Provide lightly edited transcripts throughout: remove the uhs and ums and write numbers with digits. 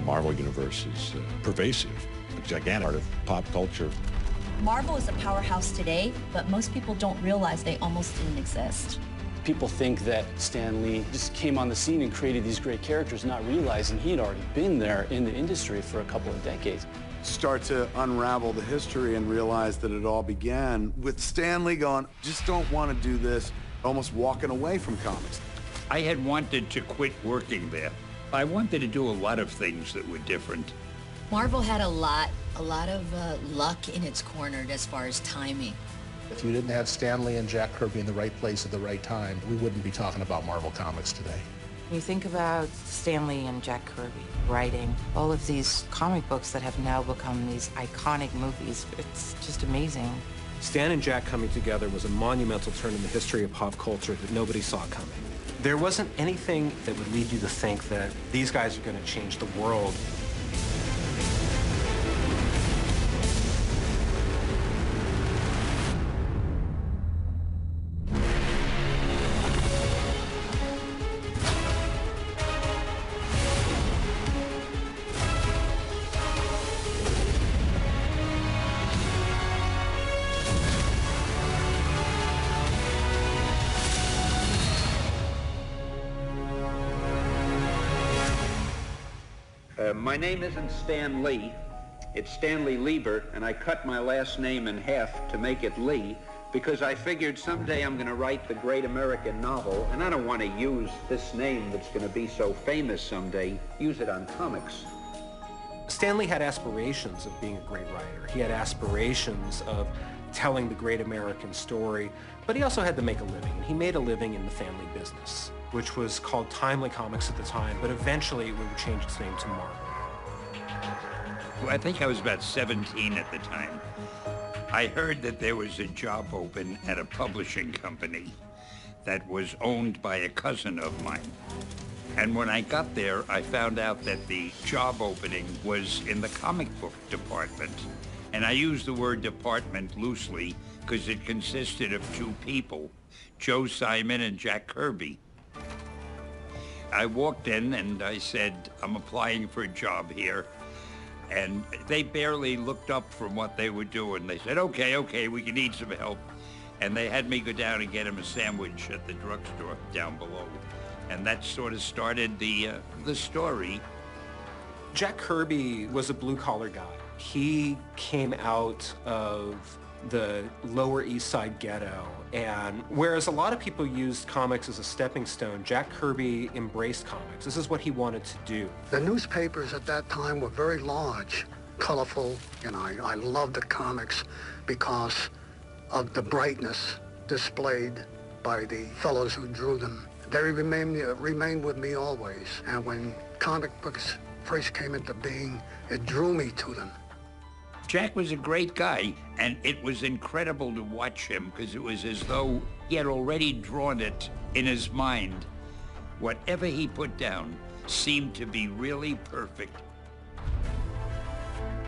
Marvel Universe is pervasive, a gigantic part of pop culture. Marvel is a powerhouse today, but most people don't realize they almost didn't exist. People think that Stan Lee just came on the scene and created these great characters, not realizing he had already been there in the industry for a couple of decades. Start to unravel the history and realize that it all began with Stan Lee going, just don't want to do this, almost walking away from comics. I had wanted to quit working there. I wanted to do a lot of things that were different. Marvel had a lot of luck in its corner as far as timing. If you didn't have Stan Lee and Jack Kirby in the right place at the right time, we wouldn't be talking about Marvel Comics today. You think about Stan Lee and Jack Kirby writing all of these comic books that have now become these iconic movies. It's just amazing. Stan and Jack coming together was a monumental turn in the history of pop culture that nobody saw coming. There wasn't anything that would lead you to think that these guys are going to change the world. My name isn't Stan Lee, it's Stanley Lieber, and I cut my last name in half to make it Lee because I figured someday I'm going to write the great American novel, and I don't want to use this name that's going to be so famous someday, use it on comics. Stan Lee had aspirations of being a great writer. He had aspirations of telling the great American story, but he also had to make a living, and he made a living in the family business, which was called Timely Comics at the time, but eventually it would change its name to Marvel. I think I was about 17 at the time. I heard that there was a job open at a publishing company that was owned by a cousin of mine. And when I got there, I found out that the job opening was in the comic book department. And I use the word department loosely because it consisted of two people, Joe Simon and Jack Kirby. I walked in and I said, I'm applying for a job here. And they barely looked up from what they were doing. They said, okay, we can need some help. And they had me go down and get him a sandwich at the drugstore down below. And that sort of started the story. Jack Kirby was a blue-collar guy. He came out of the Lower East Side ghetto, and whereas a lot of people used comics as a stepping stone, Jack Kirby embraced comics. This is what he wanted to do. The newspapers at that time were very large, colorful, and I loved the comics because of the brightness displayed by the fellows who drew them. They remained with me always, and when comic books first came into being, it drew me to them. Jack was a great guy, and it was incredible to watch him because it was as though he had already drawn it in his mind. Whatever he put down seemed to be really perfect.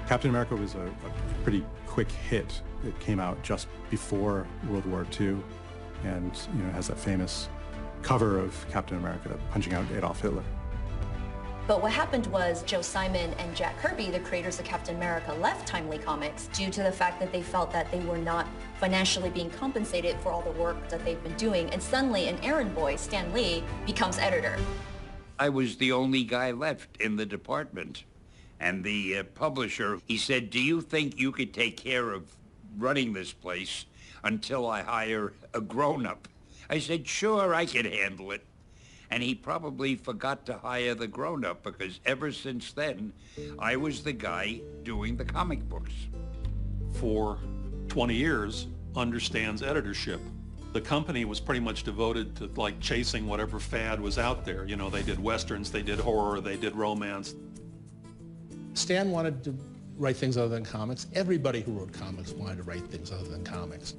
Captain America was a pretty quick hit. It came out just before World War II, and has that famous cover of Captain America punching out Adolf Hitler. But what happened was Joe Simon and Jack Kirby, the creators of Captain America, left Timely Comics due to the fact that they felt that they were not financially being compensated for all the work that they've been doing. And suddenly an errand boy, Stan Lee, becomes editor. I was the only guy left in the department. And the publisher, he said, do you think you could take care of running this place until I hire a grown-up? I said, sure, I could handle it. And he probably forgot to hire the grown-up because ever since then, I was the guy doing the comic books. For 20 years, under Stan's editorship, the company was pretty much devoted to chasing whatever fad was out there. They did westerns, they did horror, they did romance. Stan wanted to write things other than comics. Everybody who wrote comics wanted to write things other than comics.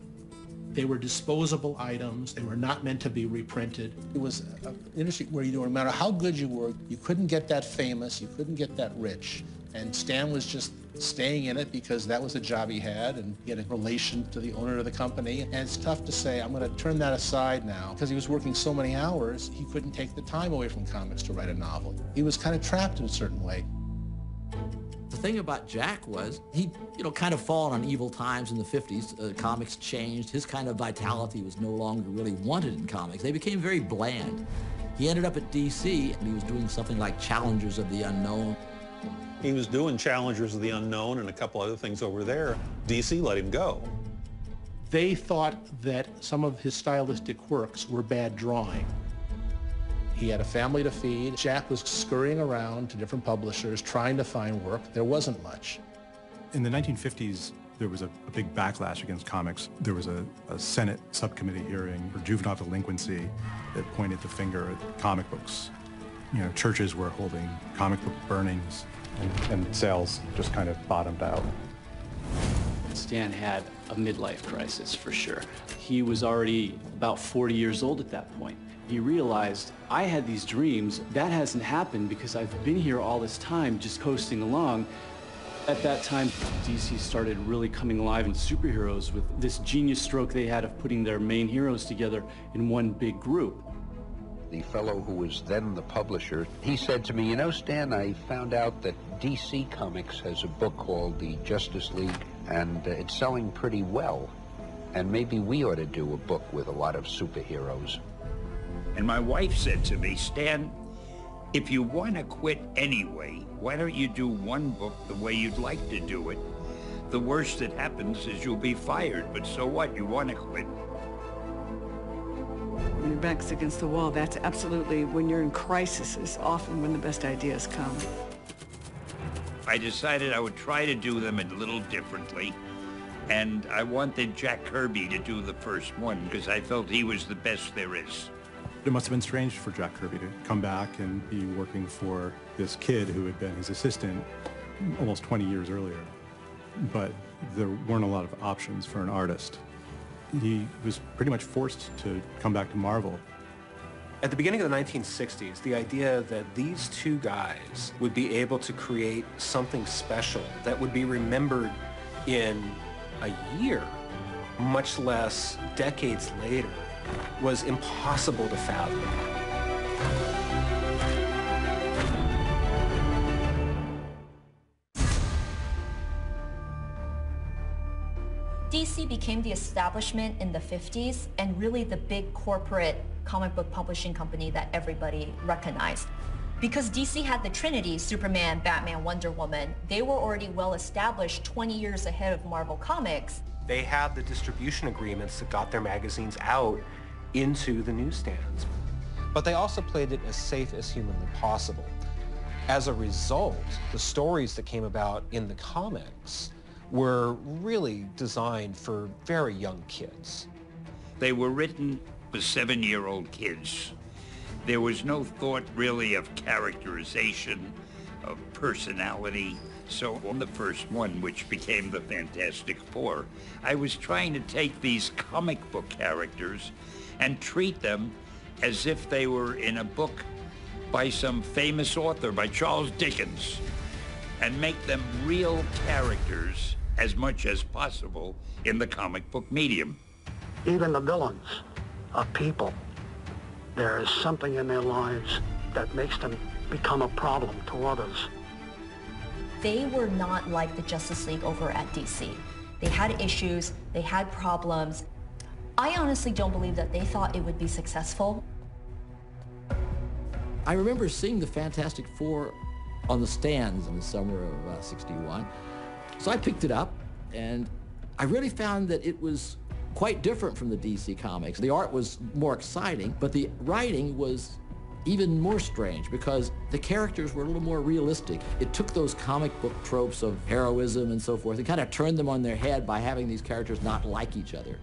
They were disposable items. They were not meant to be reprinted. It was an industry where no matter how good you were, you couldn't get that famous, you couldn't get that rich. And Stan was just staying in it because that was a job he had, and he had a relation to the owner of the company. And it's tough to say, I'm going to turn that aside now. Because he was working so many hours, he couldn't take the time away from comics to write a novel. He was kind of trapped in a certain way. The thing about Jack was he, kind of fallen on evil times in the 50s. Comics changed. His kind of vitality was no longer really wanted in comics. They became very bland. He ended up at DC, and he was doing something like Challengers of the Unknown. He was doing Challengers of the Unknown and a couple other things over there. DC let him go. They thought that some of his stylistic works were bad drawing. He had a family to feed. Jack was scurrying around to different publishers trying to find work. There wasn't much. In the 1950s, there was a big backlash against comics. There was a Senate subcommittee hearing for juvenile delinquency that pointed the finger at comic books. Churches were holding comic book burnings, and sales just kind of bottomed out. Stan had a midlife crisis for sure. He was already about 40 years old at that point. He realized, I had these dreams. That hasn't happened because I've been here all this time just coasting along. At that time, DC started really coming alive in superheroes with this genius stroke they had of putting their main heroes together in one big group. The fellow who was then the publisher, he said to me, Stan, I found out that DC Comics has a book called The Justice League, and it's selling pretty well. And maybe we ought to do a book with a lot of superheroes. And my wife said to me, Stan, if you want to quit anyway, why don't you do one book the way you'd like to do it? The worst that happens is you'll be fired, but so what? You want to quit. When your back's against the wall, that's absolutely, when you're in crisis, is often when the best ideas come. I decided I would try to do them a little differently, and I wanted Jack Kirby to do the first one because I felt he was the best there is. It must have been strange for Jack Kirby to come back and be working for this kid who had been his assistant almost 20 years earlier. But there weren't a lot of options for an artist. He was pretty much forced to come back to Marvel. At the beginning of the 1960s, the idea that these two guys would be able to create something special that would be remembered in a year, much less decades later, was impossible to fathom. DC became the establishment in the 50s and really the big corporate comic book publishing company that everybody recognized. Because DC had the Trinity, Superman, Batman, Wonder Woman, they were already well established 20 years ahead of Marvel Comics. They had the distribution agreements that got their magazines out into the newsstands. But they also played it as safe as humanly possible. As a result, the stories that came about in the comics were really designed for very young kids. They were written for 7-year-old kids. There was no thought really of characterization, of personality. So on the first one, which became the Fantastic Four, I was trying to take these comic book characters and treat them as if they were in a book by some famous author, by Charles Dickens, and make them real characters as much as possible in the comic book medium. Even the villains are people. There is something in their lives that makes them become a problem to others. They were not like the Justice League over at DC. They had issues, they had problems. I honestly don't believe that they thought it would be successful. I remember seeing the Fantastic Four on the stands in the summer of '61. So I picked it up, and I really found that it was quite different from the DC comics. The art was more exciting, but the writing was even more strange because the characters were a little more realistic. It took those comic book tropes of heroism and so forth and kind of turned them on their head by having these characters not like each other.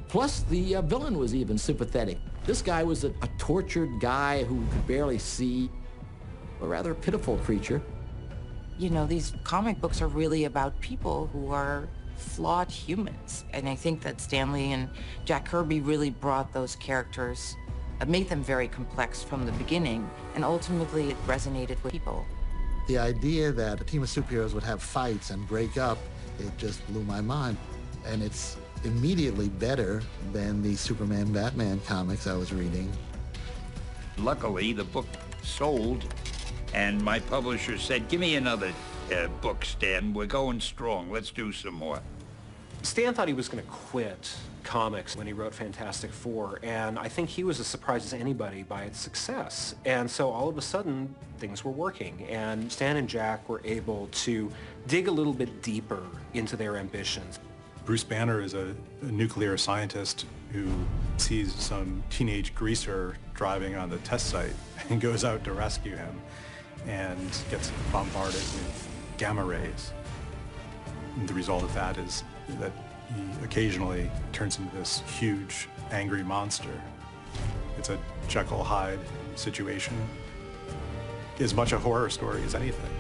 Plus, the villain was even sympathetic. This guy was a tortured guy who could barely see, a rather pitiful creature. You know, these comic books are really about people who are flawed humans. And I think that Stan Lee and Jack Kirby really brought those characters, made them very complex from the beginning, and ultimately it resonated with people. The idea that a team of superheroes would have fights and break up, it just blew my mind. And it's immediately better than the Superman, Batman comics I was reading. Luckily, the book sold, and my publisher said, give me another book, Stan. We're going strong. Let's do some more. Stan thought he was going to quit comics when he wrote Fantastic Four, and I think he was as surprised as anybody by its success. And so all of a sudden, things were working, and Stan and Jack were able to dig a little bit deeper into their ambitions. Bruce Banner is a nuclear scientist who sees some teenage greaser driving on the test site and goes out to rescue him and gets bombarded with gamma rays. And the result of that is that he occasionally turns into this huge, angry monster. It's a Jekyll and Hyde situation. As much a horror story as anything.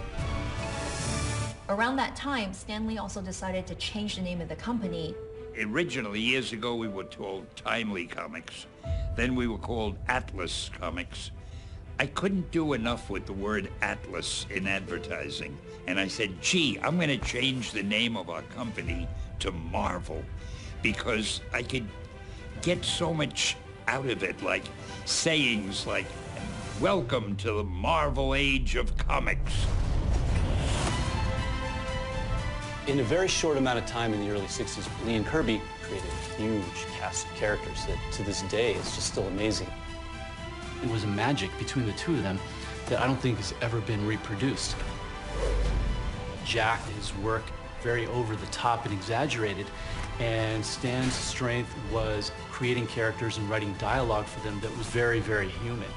Around that time, Stan Lee also decided to change the name of the company. Originally, years ago, we were told Timely Comics. Then we were called Atlas Comics. I couldn't do enough with the word Atlas in advertising. And I said, gee, I'm going to change the name of our company to Marvel, because I could get so much out of it, like sayings like, welcome to the Marvel Age of Comics. In a very short amount of time in the early 60s, Lee and Kirby created a huge cast of characters that to this day is just still amazing. It was a magic between the two of them that I don't think has ever been reproduced. Jack, his work, very over the top and exaggerated, and Stan's strength was creating characters and writing dialogue for them that was very, very human.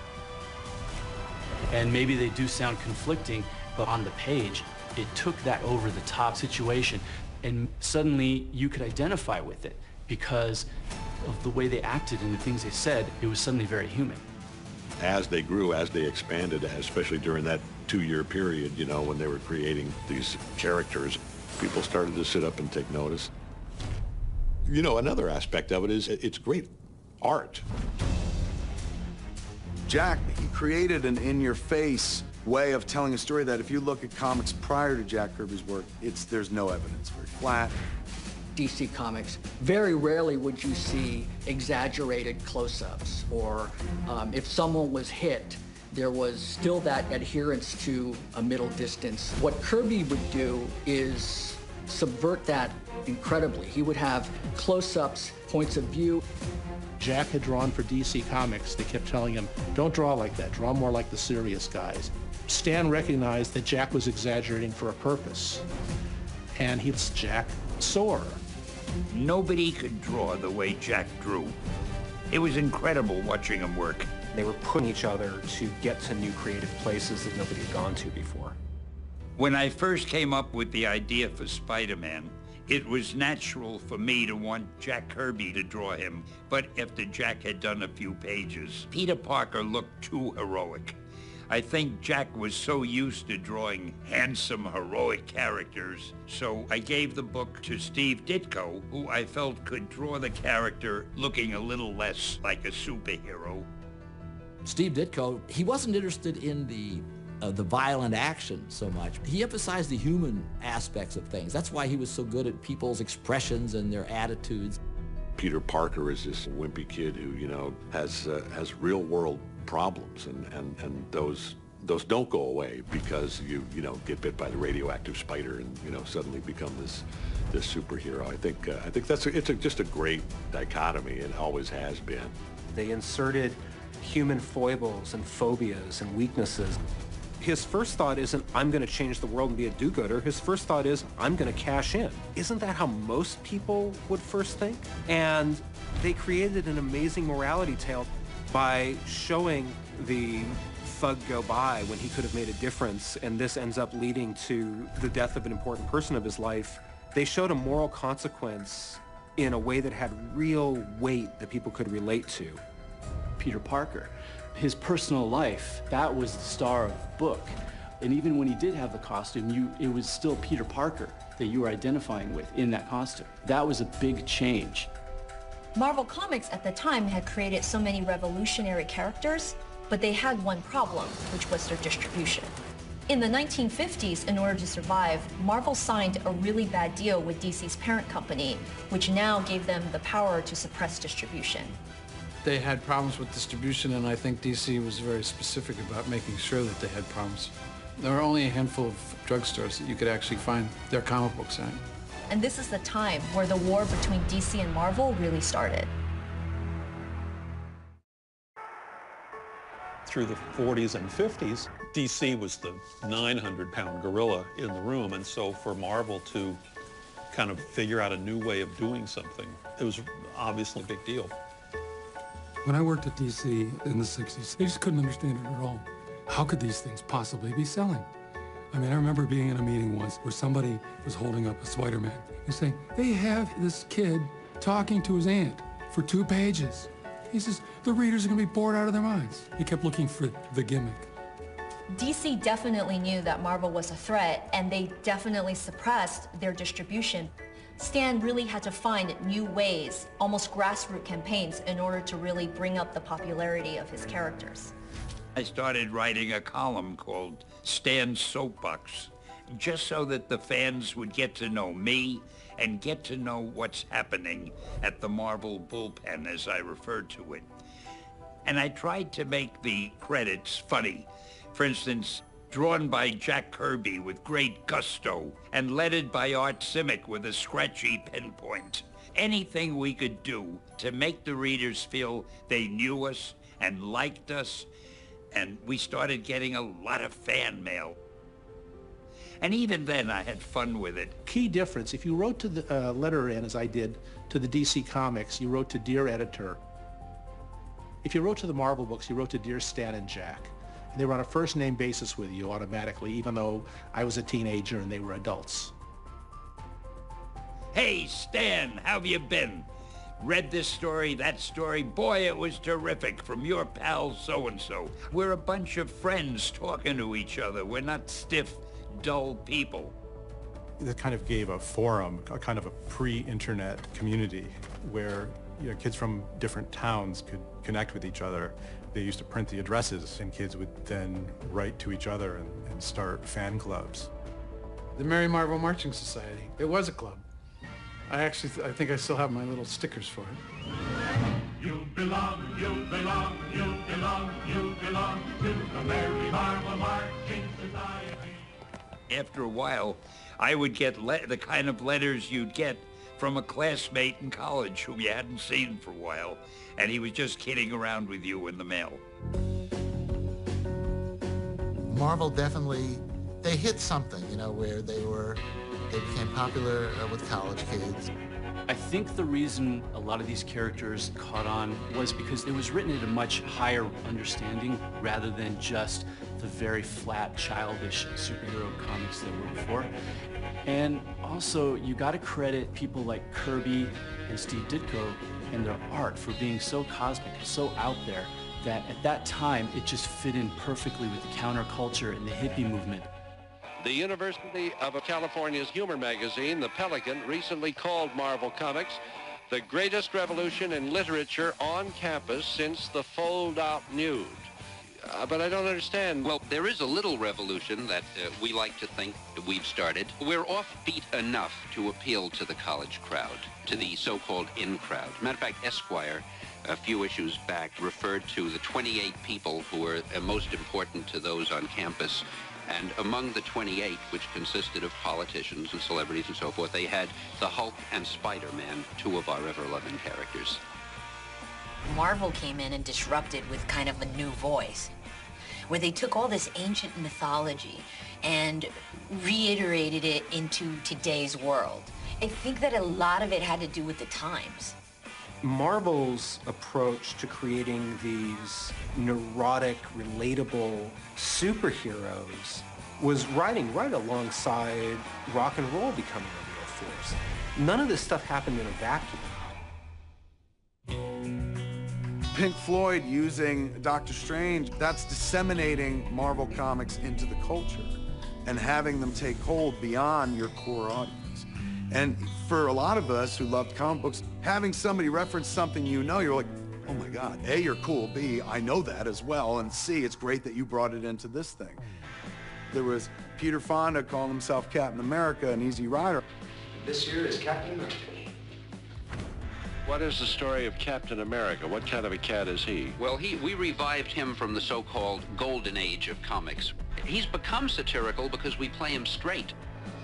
And maybe they do sound conflicting, but on the page, it took that over-the-top situation, and suddenly you could identify with it because of the way they acted and the things they said. It was suddenly very human. As they grew, as they expanded, especially during that 2-year period, you know, when they were creating these characters, people started to sit up and take notice. You know, another aspect of it is it's great art. Jack, he created an in-your-face way of telling a story that if you look at comics prior to Jack Kirby's work, there's no evidence. Very flat. DC Comics, very rarely would you see exaggerated close-ups, or if someone was hit, there was still that adherence to a middle distance. What Kirby would do is subvert that incredibly. He would have close-ups, points of view. Jack had drawn for DC Comics. They kept telling him, don't draw like that, draw more like the serious guys. Stan recognized that Jack was exaggerating for a purpose, and Jack soar. Nobody could draw the way Jack drew. It was incredible watching him work. They were putting each other to get to new creative places that nobody had gone to before. When I first came up with the idea for Spider-Man, it was natural for me to want Jack Kirby to draw him, but after Jack had done a few pages, Peter Parker looked too heroic. I think Jack was so used to drawing handsome, heroic characters, so I gave the book to Steve Ditko, who I felt could draw the character looking a little less like a superhero. Steve Ditko, he wasn't interested in the violent action so much. He emphasized the human aspects of things. That's why he was so good at people's expressions and their attitudes. Peter Parker is this wimpy kid who, you know, has real-world problems, and those don't go away because you get bit by the radioactive spider and, you know, suddenly become this superhero. I think it's just a great dichotomy. It always has been. They inserted human foibles and phobias and weaknesses. His first thought isn't, I'm going to change the world and be a do-gooder. His first thought is, I'm going to cash in. Isn't that how most people would first think? And they created an amazing morality tale by showing the thug go by when he could have made a difference, and this ends up leading to the death of an important person of his life. They showed a moral consequence in a way that had real weight that people could relate to. Peter Parker, his personal life, that was the star of the book. And even when he did have the costume, it was still Peter Parker that you were identifying with in that costume. That was a big change. Marvel Comics at the time had created so many revolutionary characters, but they had one problem, which was their distribution. In the 1950s, in order to survive, Marvel signed a really bad deal with DC's parent company, which now gave them the power to suppress distribution. They had problems with distribution, and I think DC was very specific about making sure that they had problems There were only a handful of drugstores that you could actually find their comic books at. And this is the time where the war between DC and Marvel really started. Through the 40s and 50s, DC was the 900-pound gorilla in the room, and so for Marvel to kind of figure out a new way of doing something, it was obviously a big deal. When I worked at DC in the 60s, they just couldn't understand it at all. How could these things possibly be selling? I mean, I remember being in a meeting once where somebody was holding up a Spider-Man and saying, they have this kid talking to his aunt for 2 pages. He says, the readers are going to be bored out of their minds. He kept looking for the gimmick. DC definitely knew that Marvel was a threat, and they definitely suppressed their distribution. Stan really had to find new ways, almost grassroots campaigns, in order to really bring up the popularity of his characters. I started writing a column called Stan's Soapbox, just so that the fans would get to know me and get to know what's happening at the Marvel bullpen, as I referred to it. And I tried to make the credits funny. For instance, drawn by Jack Kirby with great gusto and lettered by Art Simic with a scratchy pinpoint. Anything we could do to make the readers feel they knew us and liked us, and we started getting a lot of fan mail. And even then, I had fun with it. Key difference, if you wrote to the letter in, as I did, to the DC Comics, you wrote to Dear Editor. If you wrote to the Marvel books, you wrote to Dear Stan and Jack. And they were on a first-name basis with you automatically, even though I was a teenager and they were adults. Hey, Stan, how have you been? Read this story, that story. Boy, it was terrific, from your pal so-and-so. We're a bunch of friends talking to each other. We're not stiff, dull people. It kind of gave a forum, a kind of a pre-internet community where kids from different towns could connect with each other. They used to print the addresses, and kids would then write to each other and start fan clubs. The Merry Marvel Marching Society, it was a club. I think I still have my little stickers for it. You belong to the Merry Marvel Marching Society. After a while, I would get the kind of letters you'd get from a classmate in college whom you hadn't seen for a while, and he was just kidding around with you in the mail. Marvel definitely, they hit something, where they became popular with college kids. I think the reason a lot of these characters caught on was because it was written at a much higher understanding rather than just the very flat, childish superhero comics that were before. And also, you got to credit people like Kirby and Steve Ditko and their art for being so cosmic, so out there, that at that time, it just fit in perfectly with the counterculture and the hippie movement. The University of California's humor magazine, The Pelican, recently called Marvel Comics the greatest revolution in literature on campus since the fold-out nude. But I don't understand. Well, there is a little revolution that we like to think we've started. We're offbeat enough to appeal to the college crowd, to the so-called in crowd. Matter of fact, Esquire, a few issues back, referred to the 28 people who were most important to those on campus. And among the 28, which consisted of politicians and celebrities and so forth, they had the Hulk and Spider-Man, 2 of our ever-loving characters. Marvel came in and disrupted with kind of a new voice, where they took all this ancient mythology and reiterated it into today's world. I think that a lot of it had to do with the times. Marvel's approach to creating these neurotic, relatable superheroes was riding right alongside rock and roll becoming a real force. None of this stuff happened in a vacuum. Pink Floyd using Doctor Strange, that's disseminating Marvel Comics into the culture and having them take hold beyond your core audience. And for a lot of us who loved comic books, having somebody reference something you're like, oh my God, A, you're cool, B, I know that as well, and C, it's great that you brought it into this thing. There was Peter Fonda calling himself Captain America, an Easy Rider. This year is Captain America. What is the story of Captain America? What kind of a cat is he? Well, we revived him from the so-called golden age of comics. He's become satirical because we play him straight.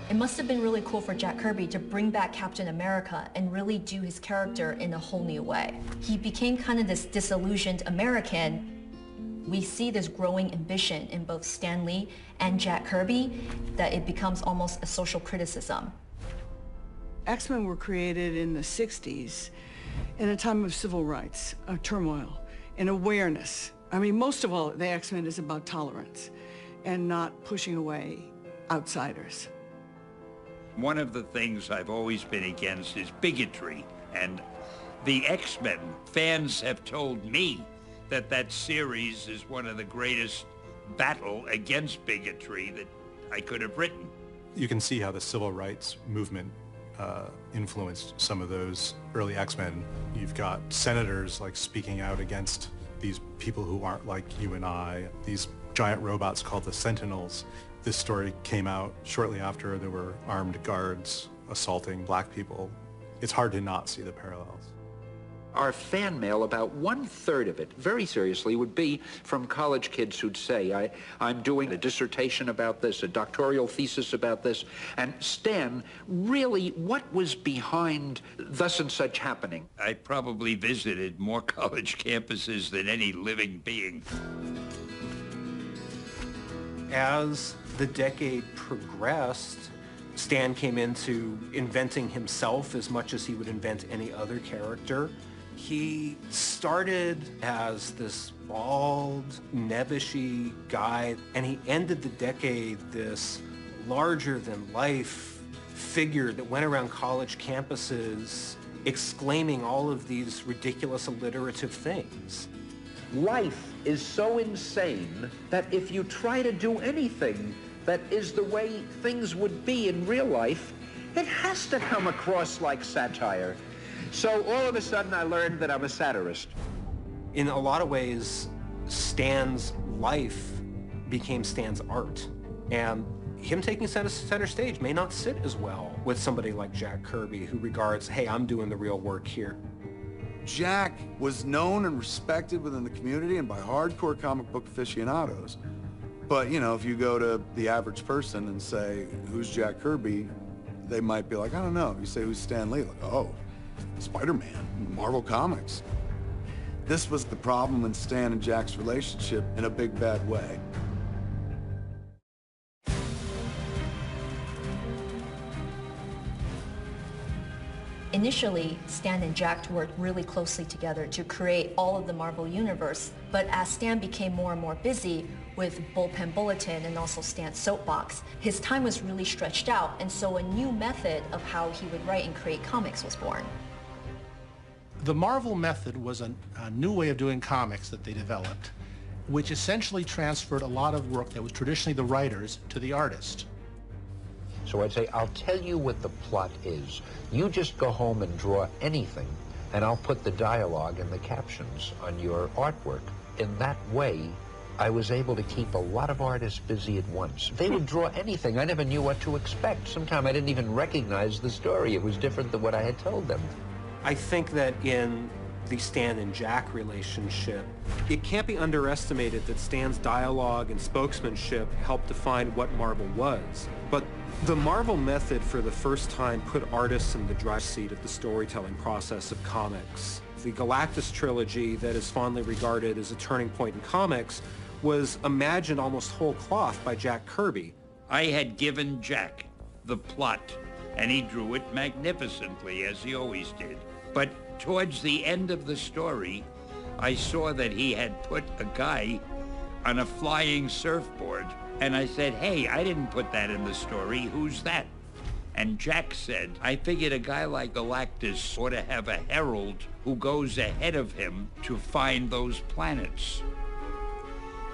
It must have been really cool for Jack Kirby to bring back Captain America and really do his character in a whole new way. He became kind of this disillusioned American. We see this growing ambition in both Stan Lee and Jack Kirby that it becomes almost a social criticism. X-Men were created in the 60s in a time of civil rights, of turmoil, and awareness. I mean, most of all, the X-Men is about tolerance and not pushing away outsiders. One of the things I've always been against is bigotry, and the X-Men fans have told me that that series is one of the greatest battle against bigotry that I could have written. You can see how the civil rights movement influenced some of those early X-Men. You've got senators like speaking out against these people who aren't like you and I, these giant robots called the Sentinels. This story came out shortly after there were armed guards assaulting black people. It's hard to not see the parallels. Our fan mail, about 1/3 of it, very seriously, would be from college kids who'd say, I'm doing a dissertation about this, a doctoral thesis about this, and Stan, really, what was behind thus and such happening? I probably visited more college campuses than any living being. As the decade progressed, Stan came into inventing himself as much as he would invent any other character. He started as this bald, nebbishy guy, and he ended the decade this larger-than-life figure that went around college campuses exclaiming all of these ridiculous alliterative things. Life is so insane that if you try to do anything that is the way things would be in real life, it has to come across like satire. So all of a sudden I learned that I'm a satirist. In a lot of ways, Stan's life became Stan's art. And him taking center stage may not sit as well with somebody like Jack Kirby, who regards, hey, I'm doing the real work here. Jack was known and respected within the community and by hardcore comic book aficionados. But, you know, if you go to the average person and say, who's Jack Kirby, they might be like, I don't know. You say, who's Stan Lee? Like, oh, Spider-Man, Marvel Comics. This was the problem in Stan and Jack's relationship in a big, bad way. Initially, Stan and Jack worked really closely together to create all of the Marvel Universe, but as Stan became more and more busy with Bullpen Bulletin and also Stan's Soapbox, his time was really stretched out, and so a new method of how he would write and create comics was born. The Marvel method was a new way of doing comics that they developed, which essentially transferred a lot of work that was traditionally the writers to the artist. So I'd say, I'll tell you what the plot is. You just go home and draw anything, and I'll put the dialogue and the captions on your artwork. In that way, I was able to keep a lot of artists busy at once. They would draw anything. I never knew what to expect. Sometimes I didn't even recognize the story. It was different than what I had told them. I think that in the Stan and Jack relationship, it can't be underestimated that Stan's dialogue and spokesmanship helped define what Marvel was. But the Marvel method for the first time put artists in the driver's seat of the storytelling process of comics. The Galactus trilogy that is fondly regarded as a turning point in comics was imagined almost whole cloth by Jack Kirby. I had given Jack the plot, and he drew it magnificently, as he always did. But towards the end of the story, I saw that he had put a guy on a flying surfboard, and I said, hey, I didn't put that in the story. Who's that? And Jack said, I figured a guy like Galactus ought to have a herald who goes ahead of him to find those planets.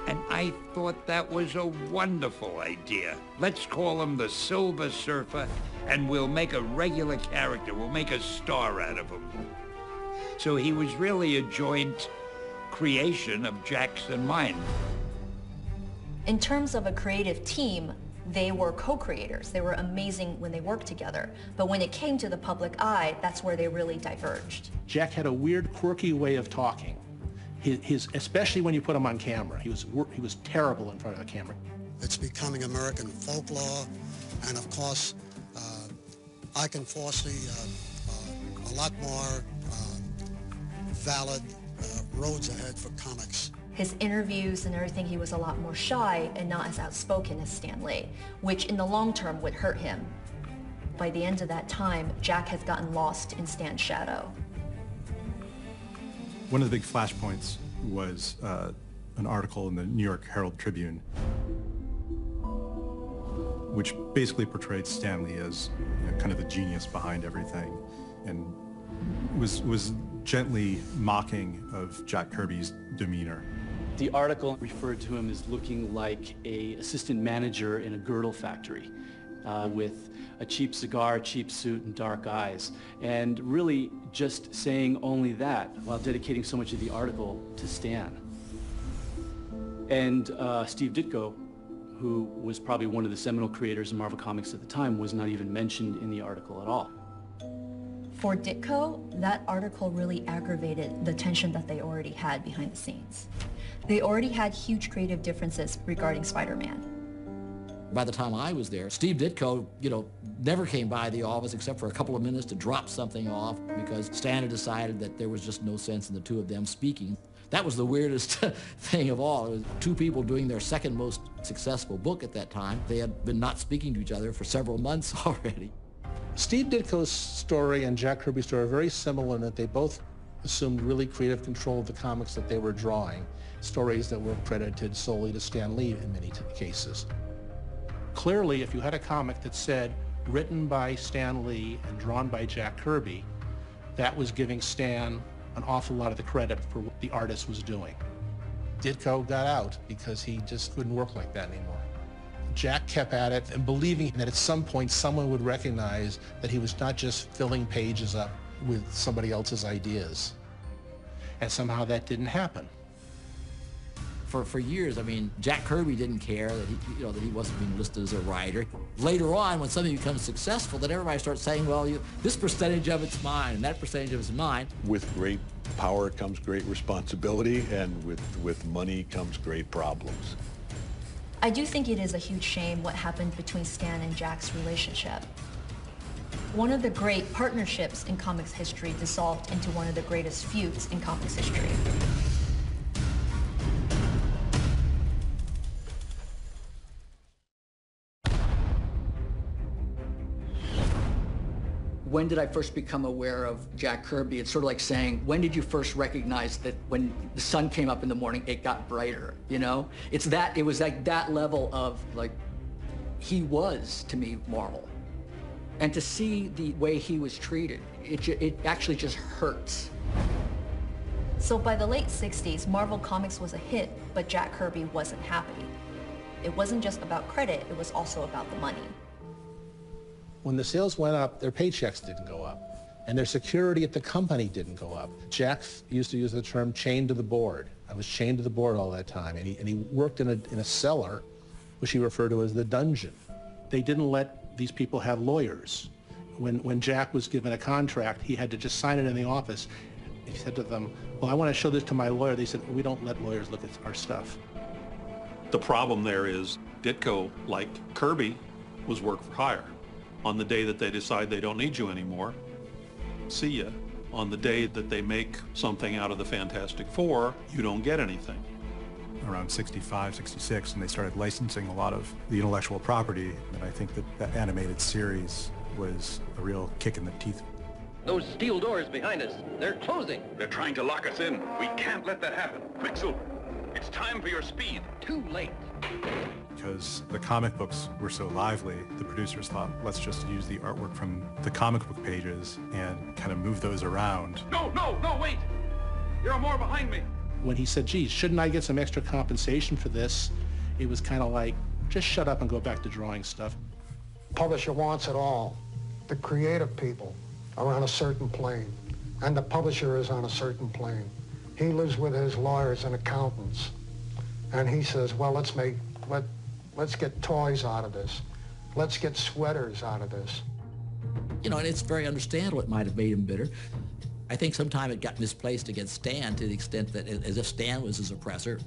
And I thought that was a wonderful idea. Let's call him the Silver Surfer, and we'll make a regular character. We'll make a star out of him. So he was really a joint creation of Jack's and mine. In terms of a creative team, they were co-creators. They were amazing when they worked together. But when it came to the public eye, that's where they really diverged. Jack had a weird, quirky way of talking. Especially when you put him on camera. He was terrible in front of the camera. It's becoming American folklore, and of course, I can foresee a lot more valid roads ahead for comics. His interviews and everything, he was a lot more shy and not as outspoken as Stan Lee, which in the long term would hurt him. By the end of that time, Jack has gotten lost in Stan's shadow. One of the big flashpoints was an article in the New York Herald Tribune, which basically portrayed Stan Lee as kind of the genius behind everything, and was gently mocking of Jack Kirby's demeanor. The article referred to him as looking like an assistant manager in a girdle factory with a cheap cigar, cheap suit, and dark eyes. And really just saying only that while dedicating so much of the article to Stan. And Steve Ditko, who was probably one of the seminal creators of Marvel Comics at the time, was not even mentioned in the article at all. For Ditko, that article really aggravated the tension that they already had behind the scenes. They already had huge creative differences regarding Spider-Man. By the time I was there, Steve Ditko, never came by the office except for a couple of minutes to drop something off because Stan had decided that there was just no sense in the two of them speaking. That was the weirdest thing of all. It was two people doing their second most successful book at that time. They had been not speaking to each other for several months already. Steve Ditko's story and Jack Kirby's story are very similar in that they both assumed really creative control of the comics that they were drawing, stories that were credited solely to Stan Lee in many cases. Clearly, if you had a comic that said, written by Stan Lee and drawn by Jack Kirby, that was giving Stan an awful lot of the credit for what the artist was doing. Ditko got out because he just couldn't work like that anymore. Jack kept at it and believing that at some point someone would recognize that he was not just filling pages up with somebody else's ideas. And somehow that didn't happen. For years, Jack Kirby didn't care that he wasn't being listed as a writer. Later on, when something becomes successful, then everybody starts saying, well, this percentage of it's mine, and that percentage of it's mine. With great power comes great responsibility, and with money comes great problems. I do think it is a huge shame what happened between Stan and Jack's relationship. One of the great partnerships in comics history dissolved into one of the greatest feuds in comics history. When did I first become aware of Jack Kirby? It's sort of like saying, when did you first recognize that when the sun came up in the morning, it got brighter, It was like that level of, he was, to me, Marvel. And to see the way he was treated, it actually just hurts. So by the late 60s, Marvel Comics was a hit, but Jack Kirby wasn't happy. It wasn't just about credit, it was also about the money. When the sales went up, their paychecks didn't go up, and their security at the company didn't go up. Jack used to use the term chained to the board. I was chained to the board all that time, and he worked in a cellar, which he referred to as the dungeon. They didn't let these people have lawyers. When Jack was given a contract, he had to just sign it in the office. He said to them, well, I want to show this to my lawyer. They said, we don't let lawyers look at our stuff. The problem there is Ditko, like Kirby, was work for hire. On the day that they decide they don't need you anymore, see ya. On the day that they make something out of the Fantastic Four, you don't get anything. Around 65, 66, and they started licensing a lot of the intellectual property, and I think that animated series was a real kick in the teeth. Those steel doors behind us, they're closing. They're trying to lock us in. We can't let that happen. Quicksilver, it's time for your speed. Too late. Because the comic books were so lively, the producers thought, let's just use the artwork from the comic book pages and kind of move those around. No, wait! There are more behind me. When he said, geez, shouldn't I get some extra compensation for this? It was kind of like, just shut up and go back to drawing stuff. Publisher wants it all. The creative people are on a certain plane, and the publisher is on a certain plane. He lives with his lawyers and accountants, and he says, well, let's Let's get toys out of this. Let's get sweaters out of this. You know, and it's very understandable it might have made him bitter. I think sometime it got misplaced against Stan to the extent that as if Stan was his oppressor,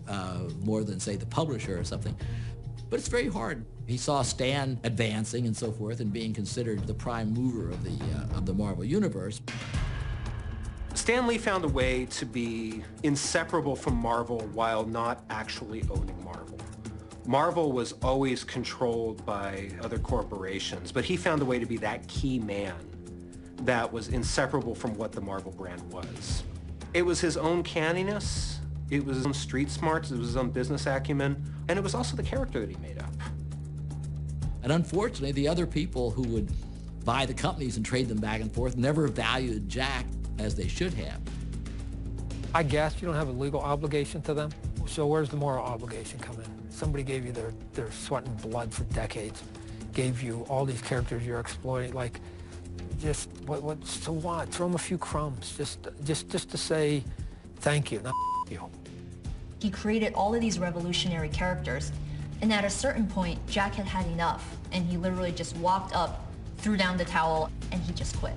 more than, say, the publisher or something. But it's very hard. He saw Stan advancing and so forth and being considered the prime mover of the Marvel Universe. Stan Lee found a way to be inseparable from Marvel while not actually owning Marvel. Marvel was always controlled by other corporations, but he found a way to be that key man that was inseparable from what the Marvel brand was. It was his own canniness, it was his own street smarts, it was his own business acumen, and it was also the character that he made up. And unfortunately, the other people who would buy the companies and trade them back and forth never valued Jack as they should have. I guess you don't have a legal obligation to them, so where's the moral obligation come in? Somebody gave you their sweat and blood for decades, gave you all these characters you're exploiting, like, just, so what? Throw them a few crumbs, just to say thank you, not you. He created all of these revolutionary characters, and at a certain point, Jack had had enough, and he literally just walked up, threw down the towel, and he just quit.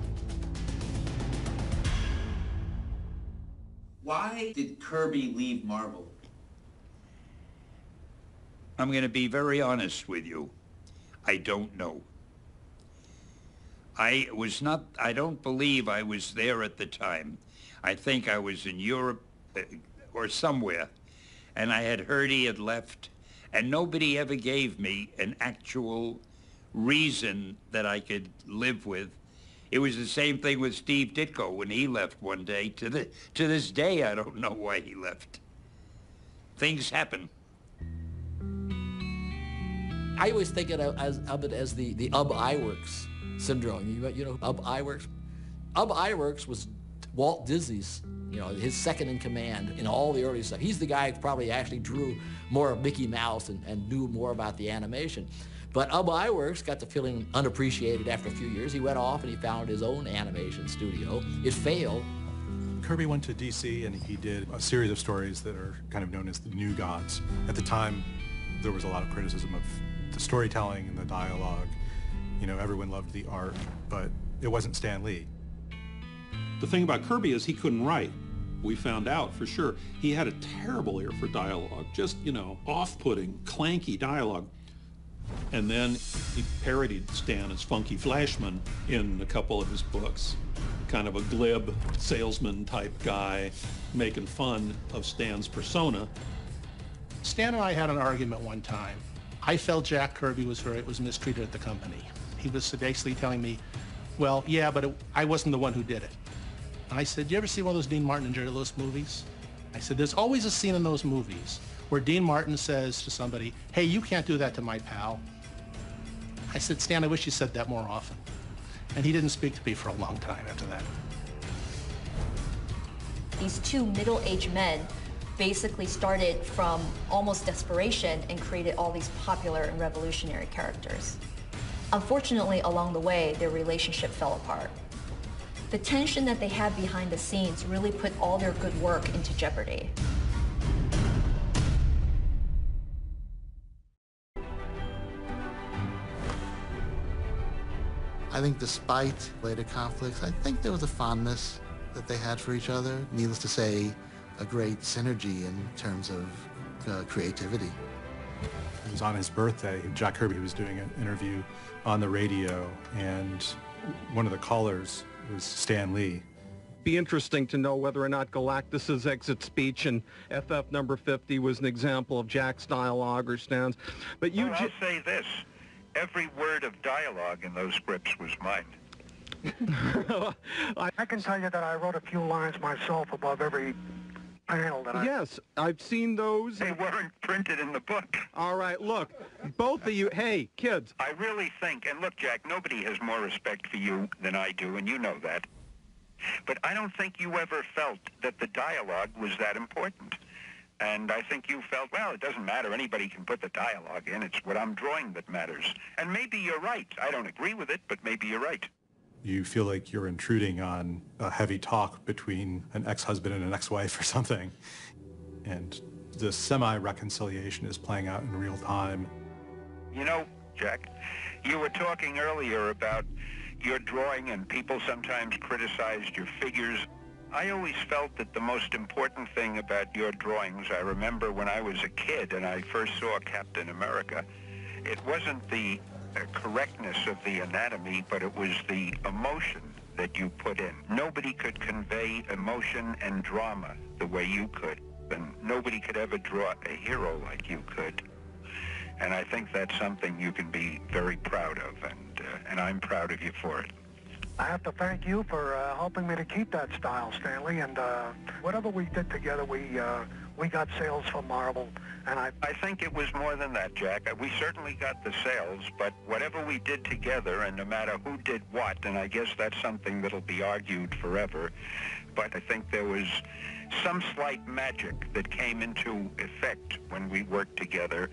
Why did Kirby leave Marvel? I'm going to be very honest with you. I don't know. I don't believe I was there at the time. I think I was in Europe or somewhere, and I had heard he had left, and nobody ever gave me an actual reason that I could live with. It was the same thing with Steve Ditko when he left one day. To this day, I don't know why he left. Things happen. I always think of it as the Ub Iwerks syndrome. You know Ub Iwerks? Ub Iwerks was Walt Disney's, his second in command in all the early stuff. He's the guy who probably actually drew more of Mickey Mouse and knew more about the animation. But Ub Iwerks got to feeling unappreciated after a few years. He went off and he founded his own animation studio. It failed. Kirby went to DC and he did a series of stories that are kind of known as the New Gods. At the time, there was a lot of criticism of the storytelling and the dialogue. Everyone loved the art, but it wasn't Stan Lee. The thing about Kirby is he couldn't write. We found out for sure. He had a terrible ear for dialogue, just, off-putting, clanky dialogue. And then he parodied Stan as Funky Flashman in a couple of his books. Kind of a glib salesman type guy making fun of Stan's persona. Stan and I had an argument one time. I felt Jack Kirby was mistreated at the company. He was basically telling me, well, yeah, but I wasn't the one who did it. And I said, you ever see one of those Dean Martin and Jerry Lewis movies? I said, there's always a scene in those movies where Dean Martin says to somebody, hey, you can't do that to my pal. I said, Stan, I wish you said that more often. And he didn't speak to me for a long time after that. These two middle-aged men basically started from almost desperation and created all these popular and revolutionary characters. Unfortunately, along the way, their relationship fell apart. The tension that they had behind the scenes really put all their good work into jeopardy. I think despite later conflicts, I think there was a fondness that they had for each other. Needless to say, a great synergy in terms of creativity. It was on his birthday. Jack Kirby was doing an interview on the radio, and one of the callers was Stan Lee. Be interesting to know whether or not Galactus's exit speech in FF number 50 was an example of Jack's dialogue or Stan's. But you I'll say this. Every word of dialogue in those scripts was mine. I can tell you that I wrote a few lines myself above every panel that Yes, I've seen those. They weren't printed in the book. All right, look, both of you, hey, kids. I really think, and look, Jack, nobody has more respect for you than I do, and you know that. But I don't think you ever felt that the dialogue was that important. And I think you felt, well, it doesn't matter. Anybody can put the dialogue in. It's what I'm drawing that matters. And maybe you're right. I don't agree with it, but maybe you're right. You feel like you're intruding on a heavy talk between an ex-husband and an ex-wife or something. And the semi-reconciliation is playing out in real time. You know, Jack, you were talking earlier about your drawing and people sometimes criticized your figures. I always felt that the most important thing about your drawings, I remember when I was a kid and I first saw Captain America, it wasn't the correctness of the anatomy, but it was the emotion that you put in. Nobody could convey emotion and drama the way you could, and nobody could ever draw a hero like you could. And I think that's something you can be very proud of, and I'm proud of you for it. I have to thank you for helping me to keep that style, Stanley, and whatever we did together, we got sales for Marvel, and I think it was more than that, Jack. We certainly got the sales, but whatever we did together, and no matter who did what, and I guess that's something that'll be argued forever, but I think there was some slight magic that came into effect when we worked together,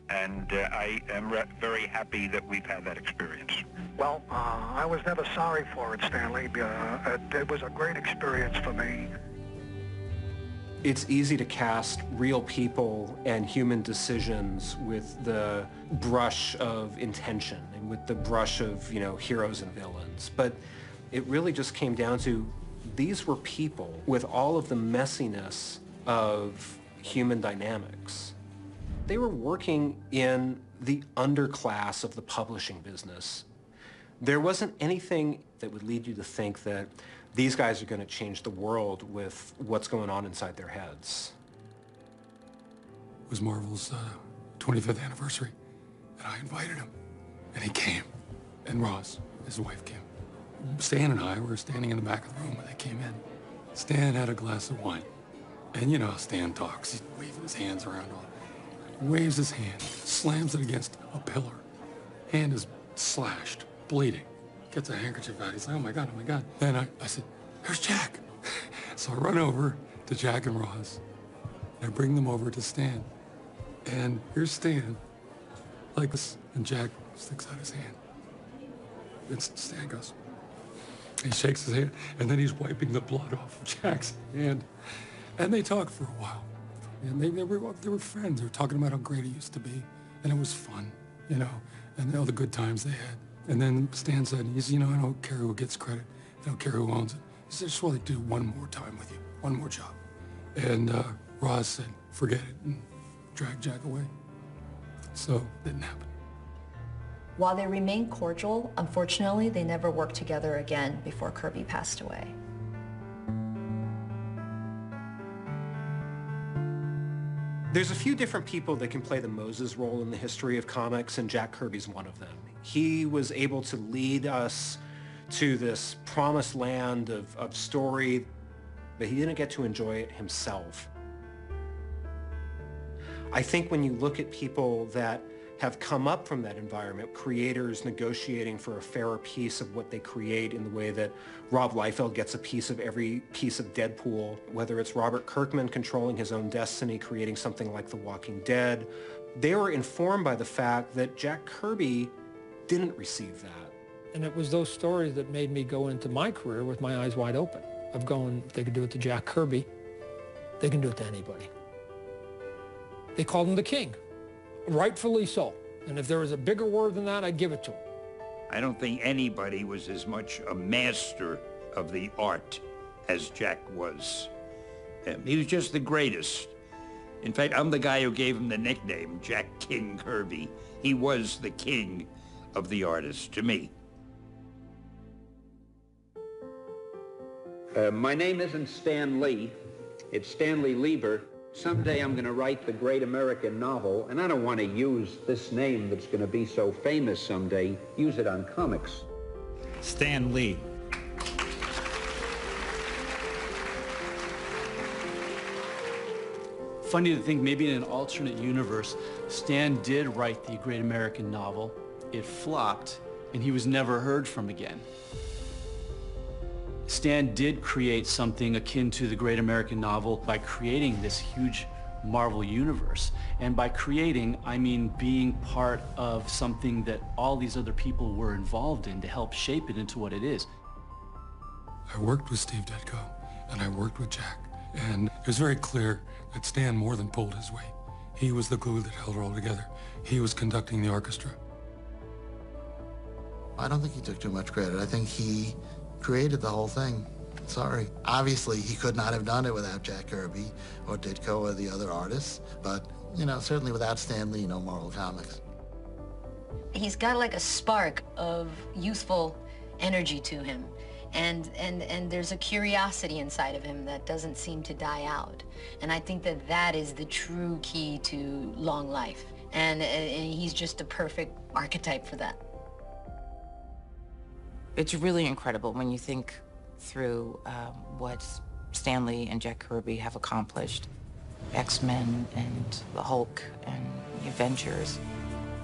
and I am very happy that we've had that experience. Well, I was never sorry for it, Stanley. It was a great experience for me. It's easy to cast real people and human decisions with the brush of intention and with the brush of, you know, heroes and villains. But it really just came down to these were people with all of the messiness of human dynamics. They were working in the underclass of the publishing business. There wasn't anything that would lead you to think that these guys are going to change the world with what's going on inside their heads. It was Marvel's 25th anniversary, and I invited him, and he came, and Roz, his wife, came. Stan and I were standing in the back of the room when they came in. Stan had a glass of wine, and you know how Stan talks. He's waving his hands around all. Waves his hand, slams it against a pillar. Hand is slashed, bleeding. Gets a handkerchief out. He's like, oh my God, oh my God. Then I said, there's Jack. So I run over to Jack and Roz, and I bring them over to Stan. And here's Stan, like this, and Jack sticks out his hand. And Stan goes, he shakes his hand, and then he's wiping the blood off of Jack's hand. And they talked for a while. And they were friends. They were talking about how great it used to be. And it was fun, you know, and all the good times they had. And then Stan said, he said, you know, I don't care who gets credit. I don't care who owns it. He said, I just want to do one more time with you, one more job. And Roz said, forget it, and dragged Jack away. So it didn't happen. While they remained cordial, unfortunately, they never worked together again before Kirby passed away. There's a few different people that can play the Moses role in the history of comics, and Jack Kirby's one of them. He was able to lead us to this promised land of story, but he didn't get to enjoy it himself. I think when you look at people that have come up from that environment, creators negotiating for a fairer piece of what they create in the way that Rob Liefeld gets a piece of every piece of Deadpool, whether it's Robert Kirkman controlling his own destiny, creating something like The Walking Dead, they were informed by the fact that Jack Kirby didn't receive that. And it was those stories that made me go into my career with my eyes wide open, of going, if they could do it to Jack Kirby, they can do it to anybody. They called him the king. Rightfully so. And if there was a bigger word than that, I'd give it to him. I don't think anybody was as much a master of the art as Jack was. He was just the greatest. In fact, I'm the guy who gave him the nickname, Jack King Kirby. He was the king of the artists to me. My name isn't Stan Lee. It's Stanley Lieber. Someday I'm going to write the great American novel, and I don't want to use this name that's going to be so famous someday, use it on comics. Stan Lee. Funny to think maybe in an alternate universe, Stan did write the great American novel. It flopped, and he was never heard from again. Stan did create something akin to the great American novel by creating this huge Marvel universe. And by creating, I mean being part of something that all these other people were involved in to help shape it into what it is. I worked with Steve Ditko, and I worked with Jack, and it was very clear that Stan more than pulled his weight. He was the glue that held it all together. He was conducting the orchestra. I don't think he took too much credit. I think he created the whole thing. Sorry. Obviously, he could not have done it without Jack Kirby or Ditko or the other artists, but, you know, certainly without Stan Lee, no Marvel Comics. He's got like a spark of youthful energy to him. And there's a curiosity inside of him that doesn't seem to die out. And I think that that is the true key to long life. And he's just a perfect archetype for that. It's really incredible when you think through what Stan Lee and Jack Kirby have accomplished. X-Men and the Hulk and the Avengers,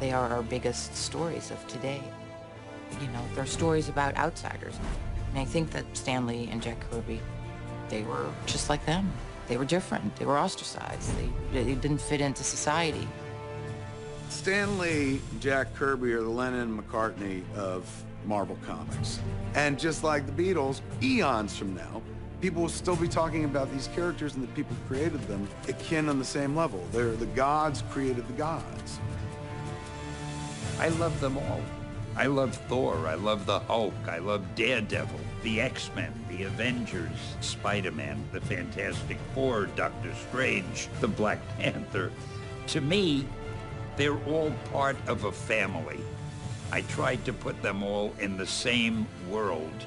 they are our biggest stories of today. You know, they're stories about outsiders. And I think that Stan Lee and Jack Kirby, they were just like them. They were different. They were ostracized. They didn't fit into society. Stan Lee and Jack Kirby are the Lennon and McCartney of Marvel Comics. And just like the Beatles, eons from now, people will still be talking about these characters and the people who created them akin on the same level. They're the gods created the gods. I love them all. I love Thor, I love the Hulk, I love Daredevil, the X-Men, the Avengers, Spider-Man, the Fantastic Four, Doctor Strange, the Black Panther. To me, they're all part of a family. I tried to put them all in the same world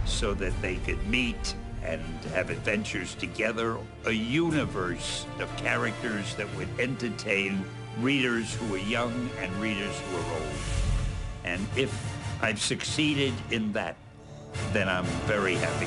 so that they could meet and have adventures together, a universe of characters that would entertain readers who are young and readers who are old. And if I've succeeded in that, then I'm very happy.